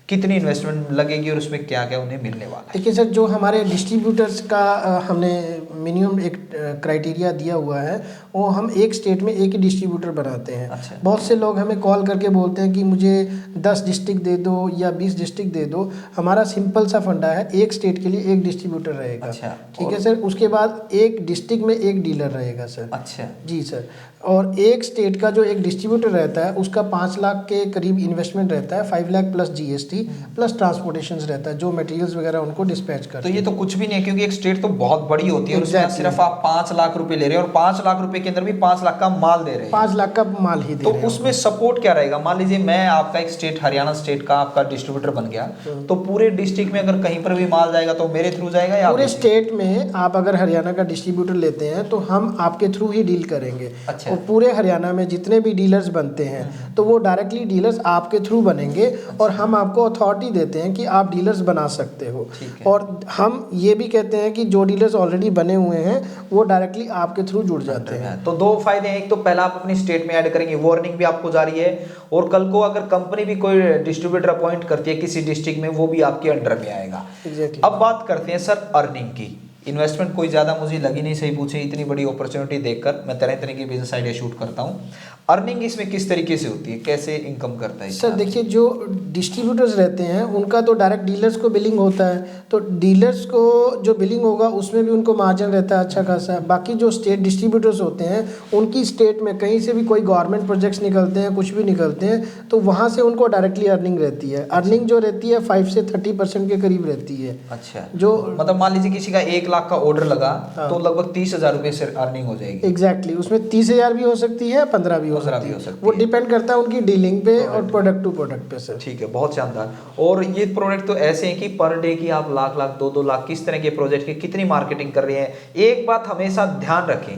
कितनी इन्वेस्टमेंट लगेगी और उसमें क्या क्या उन्हें मिलने वाला है? देखिए सर, जो हमारे डिस्ट्रीब्यूटर्स का हमने मिनिमम एक क्राइटेरिया दिया हुआ है, वो हम एक स्टेट में एक ही डिस्ट्रीब्यूटर बनाते हैं। अच्छा। बहुत से लोग हमें कॉल करके बोलते हैं कि मुझे 10 डिस्ट्रिक्ट दे दो या 20 डिस्ट्रिक्ट दे दो। हमारा सिंपल सा फंडा है, एक स्टेट के लिए एक डिस्ट्रीब्यूटर रहेगा। अच्छा। ठीक है सर। उसके बाद एक डिस्ट्रिक्ट में एक डीलर रहेगा सर। अच्छा जी सर। और एक स्टेट का जो एक डिस्ट्रीब्यूटर रहता है उसका 5 लाख के करीब इन्वेस्टमेंट रहता है, 5 lakh plus GST plus transportation रहता है, जो मटेरियल्स वगैरह उनको डिस्पैच करते तो हैं। ये तो कुछ भी नहीं है, क्योंकि एक स्टेट तो बहुत बड़ी होती है और उसमें Exactly. सिर्फ आप 5 लाख रुपए ले रहे हैं और 5 लाख रुपए के अंदर भी 5 लाख का माल दे रहे हैं। 5 लाख का माल ही दे तो रहे हैं उसमें सपोर्ट क्या रहेगा? मान लीजिए मैं आपका एक स्टेट, हरियाणा स्टेट का आपका डिस्ट्रीब्यूटर बन गया, तो पूरे डिस्ट्रिक्ट में अगर कहीं पर भी माल जाएगा तो मेरे थ्रू जाएगा या पूरे स्टेट में आप अगर हरियाणा का डिस्ट्रीब्यूटर लेते हैं तो हम आपके थ्रू ही डील करेंगे। अच्छा। और पूरे हरियाणा में जितने भी डीलर्स बनते हैं तो वो डायरेक्टली डीलर्स आपके थ्रू बनेंगे और हम आपको अथॉरिटी देते हैं कि आप डीलर्स बना सकते हो। और हम ये भी कहते हैं कि जो डीलर्स ऑलरेडी बने हुए हैं वो डायरेक्टली आपके थ्रू जुड़ जाते हैं। तो 2 फायदे हैं, एक तो पहला आप अपनी स्टेट में ऐड करेंगे, वार्निंग भी आपको जारी है, और कल को अगर कंपनी भी कोई डिस्ट्रीब्यूटर अपॉइंट करती है किसी डिस्ट्रिक्ट में, वो भी आपके अंडर में आएगा। Exactly. अब बात करते हैं सर अर्निंग की। इन्वेस्टमेंट कोई ज़्यादा मुझे लगी नहीं, सही पूछे, इतनी बड़ी अपॉर्चुनिटी देखकर मैं तरह तरह की बिजनेस आइडिया शूट करता हूँ। अर्निंग इसमें किस तरीके से होती है, कैसे इनकम करता है? सर देखिए, जो डिस्ट्रीब्यूटर्स रहते हैं उनका तो डायरेक्ट डीलर्स को बिलिंग होता है, तो डीलर्स को जो बिलिंग होगा उसमें भी उनको मार्जिन रहता है अच्छा खासा। बाकी जो स्टेट डिस्ट्रीब्यूटर्स होते हैं उनकी स्टेट में कहीं से भी कोई गवर्नमेंट प्रोजेक्ट्स निकलते हैं, कुछ भी निकलते हैं, तो वहाँ से उनको डायरेक्टली अर्निंग रहती है। अर्निंग जो रहती है 5 से 30% के करीब रहती है। अच्छा। जो मतलब मान लीजिए किसी का 1 लाख का ऑर्डर लगा, तो लगभग 30,000 रुपये से अर्निंग हो जाएगी। एग्जैक्टली, उसमें 30,000 भी हो सकती है, 15 भी हो सकती है, वो डिपेंड करता है उनकी डीलिंग पे और प्रोडक्ट टू प्रोडक्ट पे सर। ठीक है, बहुत शानदार। और ये प्रोडक्ट तो ऐसे हैं कि पर डे की आप लाख लाख 2-2 लाख किस तरह के प्रोजेक्ट की कितनी मार्केटिंग कर रही है। एक बात हमेशा ध्यान रखें,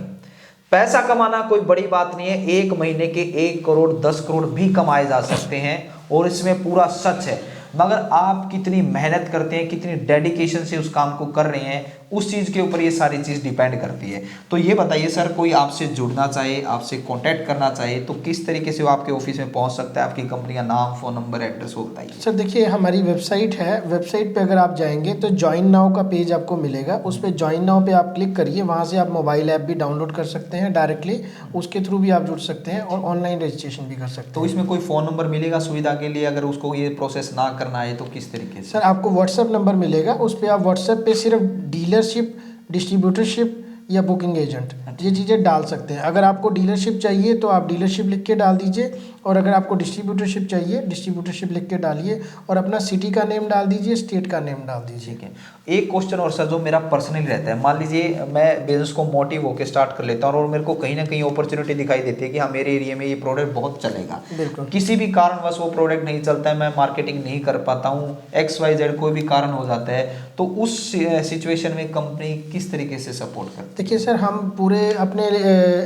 पैसा कमाना कोई बड़ी बात नहीं है। 1 महीने के 1 करोड़ 10 करोड़ भी कमाए जा सकते हैं और इसमें पूरा सच है, मगर आप कितनी मेहनत करते हैं, कितनी डेडिकेशन से उस काम को कर रहे हैं, उस चीज़ के ऊपर ये सारी चीज़ डिपेंड करती है। तो ये बताइए सर, कोई आपसे जुड़ना चाहे, आपसे कॉन्टैक्ट करना चाहे तो किस तरीके से वो आपके ऑफिस में पहुंच सकता है? आपकी कंपनी का नाम, फ़ोन नंबर, एड्रेस वो बताइए। सर देखिए, हमारी वेबसाइट है, वेबसाइट पे अगर आप जाएंगे तो ज्वाइन नाउ का पेज आपको मिलेगा, उस पर ज्वाइन नाउ पे आप क्लिक करिए, वहाँ से आप मोबाइल ऐप भी डाउनलोड कर सकते हैं डायरेक्टली, उसके थ्रू भी आप जुड़ सकते हैं और ऑनलाइन रजिस्ट्रेशन भी कर सकते हैं। तो इसमें कोई फ़ोन नंबर मिलेगा सुविधा के लिए, अगर उसको ये प्रोसेस ना करना है तो किस तरीके से? सर आपको व्हाट्सएप नंबर मिलेगा, उस पर आप व्हाट्सएप पे सिर्फ डीलरशिप, डिस्ट्रीब्यूटरशिप या बुकिंग एजेंट ये चीज़ें डाल सकते हैं। अगर आपको डीलरशिप चाहिए तो आप डीलरशिप लिख के डाल दीजिए, और अगर आपको डिस्ट्रीब्यूटरशिप चाहिए डिस्ट्रीब्यूटरशिप लिख के डालिए, और अपना सिटी का नेम डाल दीजिए, स्टेट का नेम डाल दीजिए। ठीक है। एक क्वेश्चन और सर जो मेरा पर्सनली रहता है, मान लीजिए मैं बिजनेस को मोटिव होकर स्टार्ट कर लेता हूँ और मेरे को कहीं ना कहीं अपॉर्चुनिटी दिखाई देती है कि हाँ मेरे एरिया में ये प्रोडक्ट बहुत चलेगा, बिल्कुल। किसी भी कारणवश वो प्रोडक्ट नहीं चलता है, मैं मार्केटिंग नहीं कर पाता हूँ, XYZ कोई भी कारण हो जाता है, तो उस सिचुएशन में कंपनी किस तरीके से सपोर्ट करती है? देखिए सर, हम पूरे अपने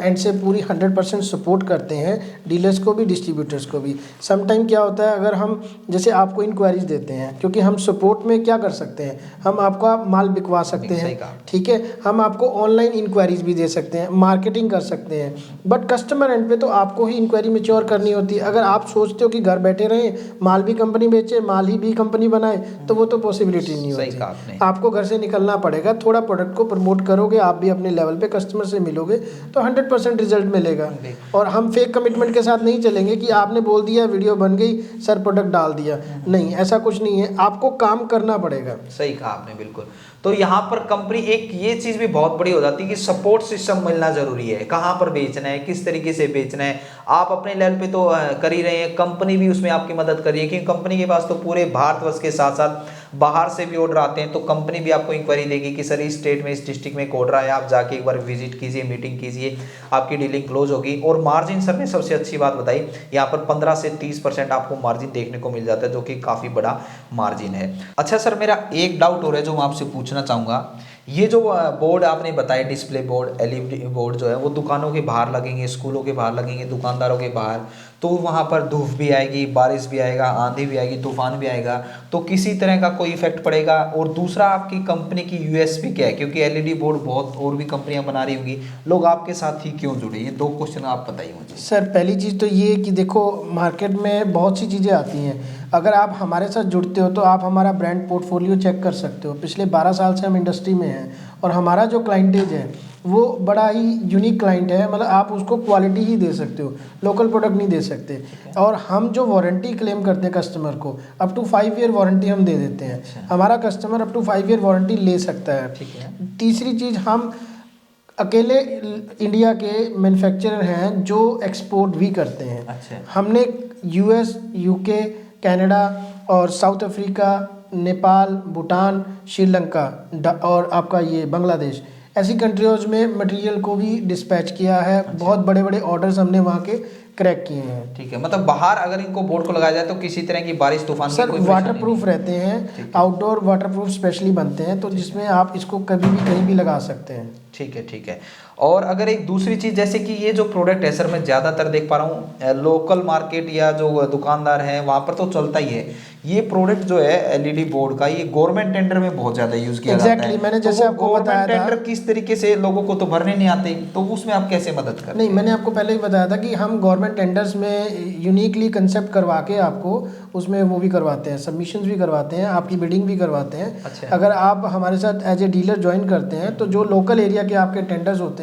एंड से पूरी 100% सपोर्ट करते हैं, डीलर्स को भी डिस्ट्रीब्यूटर्स को भी। समटाइम क्या होता है, अगर हम जैसे आपको इंक्वायरीज देते हैं, क्योंकि हम सपोर्ट में क्या कर सकते हैं, हम आपका माल बिकवा सकते हैं, ठीक है, हम आपको ऑनलाइन इंक्वायरीज भी दे सकते हैं, मार्केटिंग कर सकते हैं, बट कस्टमर एंड पे तो आपको ही इंक्वायरी मैच्योर करनी होती है। अगर आप सोचते हो कि घर बैठे रहें, माल भी कंपनी बेचे, माल ही भी कंपनी बनाए, तो वो तो पॉसिबिलिटी नहीं होती। आपको घर से निकलना पड़ेगा, थोड़ा प्रोडक्ट को प्रमोट करोगे, आप भी अपने लेवल पे कस्टमर से मिलोगे तो 100% रिजल्ट मिलेगा। और हम फेक कमिटमेंट के साथ नहीं चलेंगे कि आपने बोल दिया, वीडियो बन गई, सर प्रोडक्ट डाल दिया, नहीं, ऐसा कुछ नहीं है, आपको काम करना पड़ेगा। सही कहा आपने, बिल्कुल। तो यहाँ पर कंपनी एक ये चीज़ भी बहुत बड़ी हो जाती है कि सपोर्ट सिस्टम मिलना जरूरी है, कहाँ पर बेचना है, किस तरीके से बेचना है। आप अपने लेवल पे तो कर ही रहे हैं, कंपनी भी उसमें आपकी मदद कर रही है, क्योंकि कंपनी के पास तो पूरे भारतवर्ष के साथ साथ बाहर से भी ऑर्डर आते हैं, तो कंपनी भी आपको इंक्वायरी देगी कि सर इस स्टेट में, इस डिस्ट्रिक्ट में एक ऑर्डर आया, आप जाके एक बार विजिट कीजिए, मीटिंग कीजिए, आपकी डीलिंग क्लोज होगी। और मार्जिन सर ने सबसे अच्छी बात बताई, यहाँ पर 15 से 30% आपको मार्जिन देखने को मिल जाता है, जो कि काफ़ी बड़ा मार्जिन है। अच्छा सर, मेरा एक डाउट और है जो मैं आपसे पूछना चाहूँगा, ये जो बोर्ड आपने बताया, डिस्प्ले बोर्ड, LED बोर्ड जो है वो दुकानों के बाहर लगेंगे, स्कूलों के बाहर लगेंगे, दुकानदारों के बाहर, तो वहाँ पर धूप भी आएगी, बारिश भी आएगा, आंधी भी आएगी, तूफान भी आएगा, तो किसी तरह का कोई इफेक्ट पड़ेगा? और दूसरा, आपकी कंपनी की USP क्या है? क्योंकि LED बोर्ड बहुत और भी कंपनियां बना रही होंगी, लोग आपके साथ ही क्यों जुड़े? ये 2 क्वेश्चन आप बताइए मुझे। सर पहली चीज़ तो ये कि देखो, मार्केट में बहुत सी चीज़ें आती हैं, अगर आप हमारे साथ जुड़ते हो तो आप हमारा ब्रांड पोर्टफोलियो चेक कर सकते हो। पिछले 12 साल से हम इंडस्ट्री में हैं और हमारा जो क्लाइंटेज है वो बड़ा ही यूनिक क्लाइंट है, मतलब आप उसको क्वालिटी ही दे सकते हो, लोकल प्रोडक्ट नहीं दे सकते। और हम जो वारंटी क्लेम करते हैं कस्टमर को, अप टू 5 ईयर वारंटी हम दे देते हैं। हमारा customer up to 5 year warranty ले सकता है। तीसरी चीज़, हम अकेले इंडिया के मैन्युफैक्चरर हैं जो एक्सपोर्ट भी करते हैं। हमने US, UK, कनाडा और साउथ अफ्रीका, नेपाल, भूटान, श्रीलंका और आपका ये बांग्लादेश, ऐसी कंट्रीज में मटेरियल को भी डिस्पैच किया है। बहुत बड़े बड़े ऑर्डर्स हमने वहाँ के क्रैक किए हैं। ठीक है, मतलब बाहर अगर इनको बोर्ड को लगाया जाए तो किसी तरह की बारिश, तूफान सर वाटर प्रूफ रहते हैं, आउटडोर वाटर प्रूफ स्पेशली बनते हैं, तो जिसमें आप इसको कभी भी कहीं भी लगा सकते हैं। ठीक है, ठीक है। और अगर एक दूसरी चीज़, जैसे कि ये जो प्रोडक्ट है सर, मैं ज़्यादातर देख पा रहा हूँ लोकल मार्केट या जो दुकानदार हैं वहाँ पर तो चलता ही है। ये प्रोडक्ट जो है LED बोर्ड का, ये गवर्नमेंट टेंडर में बहुत ज़्यादा यूज़ किया जाता है। मैंने जैसे आपको बताया था, टेंडर किस तरीके से, लोगों को तो भरने नहीं आते, तो उसमें आप कैसे मदद करते हैं? नहीं, मैंने आपको पहले ही बताया था कि हम गवर्नमेंट टेंडर्स में यूनिकली कंसेप्ट करवा के आपको उसमें वो भी करवाते हैं, सबमिशंस भी करवाते हैं, आपकी बिडिंग भी करवाते हैं। अच्छा। अगर आप हमारे साथ एज ए डीलर ज्वाइन करते हैं तो जो लोकल एरिया के आपके टेंडर्स होते हैं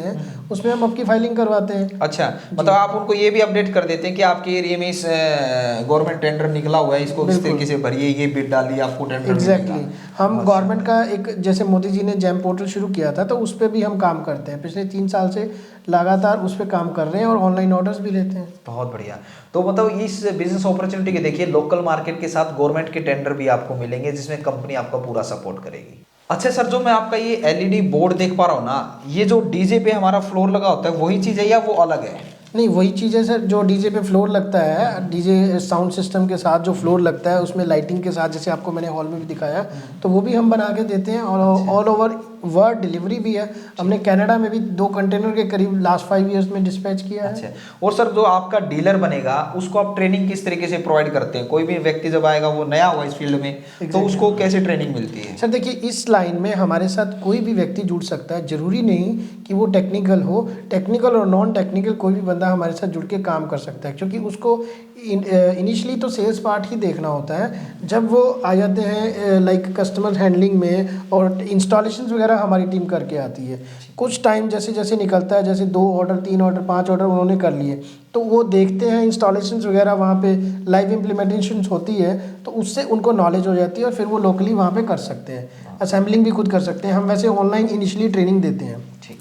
उसमें हम आपकी फाइलिंग करवाते हैं। अच्छा, मतलब आप उनको ये भी अपडेट कर देते हैं कि आपके एरिया में इस गवर्नमेंट टेंडर निकला हुआ है, इसको किस तरीके से भरिए, ये बिड डालिए, आपको टेंडर एग्जैक्टली। हम गवर्नमेंट का एक, जैसे मोदी जी ने जैम पोर्टल शुरू किया था तो उस पर भी हम काम करते हैं। पिछले 3 साल से लगातार उस पर काम कर रहे हैं और ऑनलाइन ऑर्डर्स भी लेते हैं। बहुत बढ़िया। तो मतलब इस बिजनेस अपॉर्चुनिटी के देखिए, लोकल मार्केट के साथ गवर्नमेंट के टेंडर भी आपको मिलेंगे जिसमें कंपनी आपका पूरा सपोर्ट करेगी। अच्छा सर, जो मैं आपका ये LED बोर्ड देख पा रहा हूँ ना, ये जो डीजे पे हमारा फ्लोर लगा होता है वही चीज़ है या वो अलग है? नहीं, वही चीज़ है सर, जो डीजे पे फ्लोर लगता है, डीजे साउंड सिस्टम के साथ जो फ्लोर लगता है उसमें लाइटिंग के साथ, जैसे आपको मैंने हॉल में भी दिखाया, तो वो भी हम बना के देते हैं और ऑल ओवर वर्ड डिलीवरी भी है। हमने कनाडा में भी 2 कंटेनर के करीब लास्ट 5 इयर्स में डिस्पैच किया है। अच्छा, और सर जो आपका डीलर बनेगा उसको आप ट्रेनिंग किस तरीके से प्रोवाइड करते हैं? कोई भी व्यक्ति जब आएगा वो नया हुआ इस फील्ड में, तो उसको कैसे ट्रेनिंग मिलती है? सर देखिए, इस लाइन में हमारे साथ कोई भी व्यक्ति जुड़ सकता है, जरूरी नहीं कि वो टेक्निकल हो। टेक्निकल और नॉन टेक्निकल कोई भी बंदा हमारे साथ जुड़ के काम कर सकता है, क्योंकि उसको इनिशियली तो सेल्स पार्ट ही देखना होता है। जब वो आ जाते हैं लाइक कस्टमर हैंडलिंग में, और इंस्टॉलेशन वगैरह हमारी टीम करके आती है। कुछ टाइम जैसे जैसे निकलता है, जैसे 2 ऑर्डर 3 ऑर्डर 5 ऑर्डर उन्होंने कर लिए, तो वो देखते हैं इंस्टॉलेशन वगैरह, वहाँ पे लाइव इम्प्लीमेंटेशन होती है, तो उससे उनको नॉलेज हो जाती है और फिर वो लोकली वहाँ पे कर सकते हैं। असेंबलिंग भी खुद कर सकते हैं। हम वैसे ऑनलाइन इनिशियली ट्रेनिंग देते हैं। ठीक।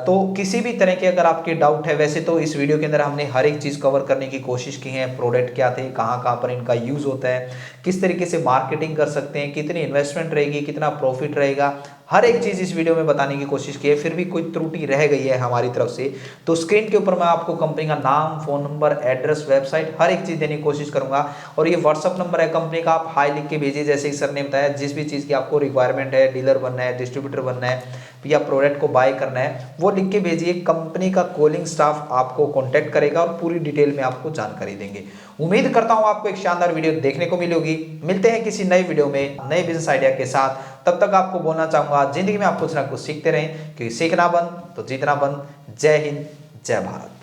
तो किसी भी तरह के अगर आपके डाउट है, वैसे तो इस वीडियो के अंदर हमने हर एक चीज़ कवर करने की कोशिश की है। प्रोडक्ट क्या थे, कहाँ कहाँ पर इनका यूज़ होता है, किस तरीके से मार्केटिंग कर सकते हैं, कितनी इन्वेस्टमेंट रहेगी, कितना प्रॉफिट रहेगा, हर एक चीज़ इस वीडियो में बताने की कोशिश की है। फिर भी कोई त्रुटि रह गई है हमारी तरफ से तो स्क्रीन के ऊपर मैं आपको कंपनी का नाम, फ़ोन नंबर, एड्रेस, वेबसाइट, हर एक चीज़ देने की कोशिश करूंगा। और ये व्हाट्सअप नंबर है कंपनी का, आप हाई लिख के भेजिए। जैसे कि सर ने बताया, जिस भी चीज़ की आपको रिक्वायरमेंट है, डीलर बनना है, डिस्ट्रीब्यूटर बनना है या प्रोडक्ट को बाय करना है, वो लिख के भेजिए। कंपनी का कॉलिंग स्टाफ आपको कॉन्टैक्ट करेगा और पूरी डिटेल में आपको जानकारी देंगे। उम्मीद करता हूँ आपको एक शानदार वीडियो देखने को मिलेगी। मिलते हैं किसी नए वीडियो में नए बिजनेस आइडिया के साथ। तब तक आपको बोलना चाहूँगा, जिंदगी में आप कुछ ना कुछ सीखते रहें, क्योंकि सीखना बंद तो जीतना बंद। जय हिंद, जय भारत।